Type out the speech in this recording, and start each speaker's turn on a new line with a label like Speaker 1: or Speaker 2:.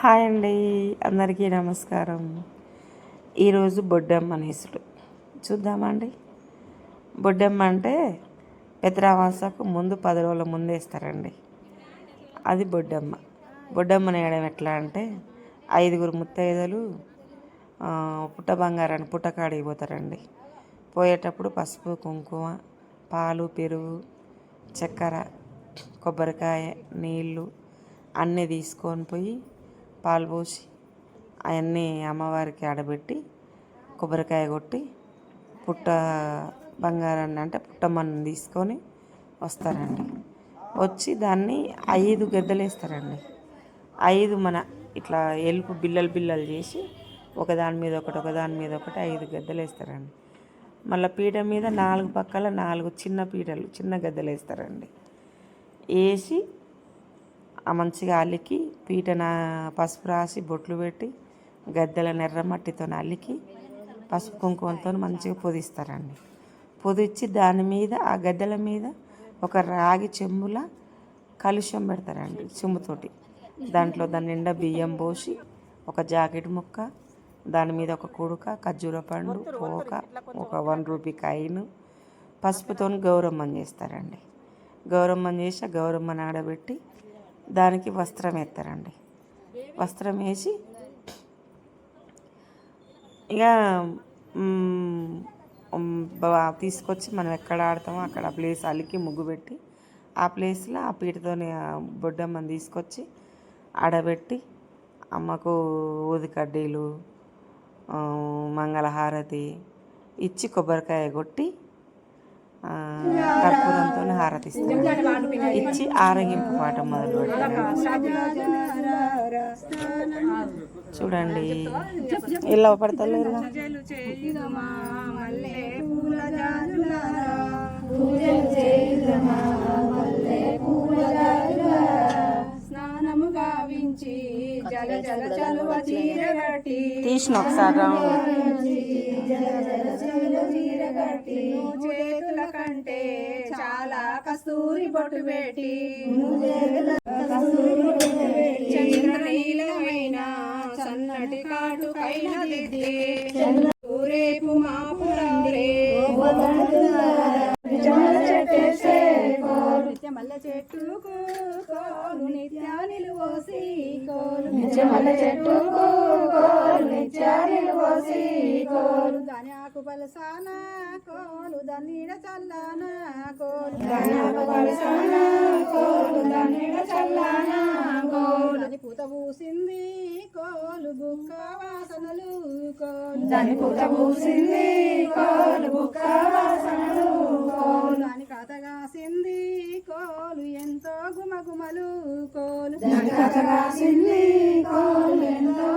Speaker 1: Hi అండి, అందరికీ నమస్కారం. ఈరోజు బొడ్డమ్మ నేసుడు చూద్దామండి. బొడ్డమ్మ అంటే పెద్దరామాసకు ముందు 10 రోజుల ముందు వేస్తారండి. అది బొడ్డమ్మ. బొడ్డమ్మ నేయడం ఎట్లా అంటే 5 ముత్తైదలు పుట్ట బంగారాన్ని పుట్టకాడికి పోతారండి. పోయేటప్పుడు పసుపు, కుంకుమ, పాలు, పెరుగు, చక్కెర, కొబ్బరికాయ, నీళ్ళు అన్నీ తీసుకొని పోయి పాలు పోసి అవన్నీ అమ్మవారికి ఆడబెట్టి కొబ్బరికాయ కొట్టి పుట్ట బంగారాన్ని అంటే పుట్టమ్మని తీసుకొని వస్తారండి. వచ్చి దాన్ని 5 గద్దెలు వేస్తారండి. 5 మన ఇట్లా ఎలుపు బిల్లలు చేసి ఒకదాని మీద ఒకటి 5 గద్దెలు వేస్తారండి. మళ్ళీ పీట మీద 4 పక్కల 4 చిన్న గద్దెలు వేస్తారండి. వేసి మంచిగా అలికి పీటన పసుపు రాసి బొట్లు పెట్టి గద్దెల ఎర్రమట్టితో అలికి పసుపు కుంకుమతో మంచిగా పొదిస్తారండి. పొదిచ్చి దాని మీద ఆ గద్దెల మీద ఒక రాగి చెంబుల కలుషం పెడతారండి. చెంబుతోటి దాంట్లో దాని నిండా బియ్యం పోసి ఒక జాకెట్ ముక్క, దాని మీద ఒక కుడుక, ఖర్జూర పండు, పోక, ఒక 1 రూపీ కాయిన్, పసుపుతో గౌరమ్మని చేస్తారండి. గౌరమ్మని చేసి గౌరమ్మని ఆడబెట్టి దానికి వస్త్రం వేస్తారండి. వస్త్రం వేసి ఇక తీసుకొచ్చి మనం ఎక్కడ ఆడతామో అక్కడ ప్లేస్ అలికి ముగ్గు పెట్టి ఆ ప్లేస్లో ఆ పీటతోని బొడ్డమ్మని తీసుకొచ్చి ఆడబెట్టి అమ్మకు ఊదికడ్డీలు, మంగళహారతి ఇచ్చి కొబ్బరికాయ కొట్టి కర్పూరంతో హారతిస్తారు. ఇచ్చి ఆరగింపు పాట మొదలు పెడతారు. చూడండి ఇలా పడతలేరు. తీసిన ఒకసారి
Speaker 2: చేతుల కంటే చాలా కస్తూరి బొట్టు పెట్టి చంద్రనీలమైన సన్నటి కాటు కైన దిద్ది రేపు మాపురే మల్ల చెట్టుకు కోలు నిత్యానిలు పోసి కోలు మల్ల చెట్టుకు కోలు నిత్యానిలు పోసి కోలు ధన్యాకు బలసాన కోలు దన్నీడ చల్లాన కోలు ధన్యాకు బలసాన కోలు దన్నీడ చల్లాన కోలు దాని పూత పూసింది కోలు బుక్క వాసనలు కోలు దాని పూత పూసింది కోలు బుక్క వాసనలు కోలు దాని కథగాసింది కోలు ఎంతో గుమగుమలు కోలు దాని కథగాసింది కోలు ఎంతో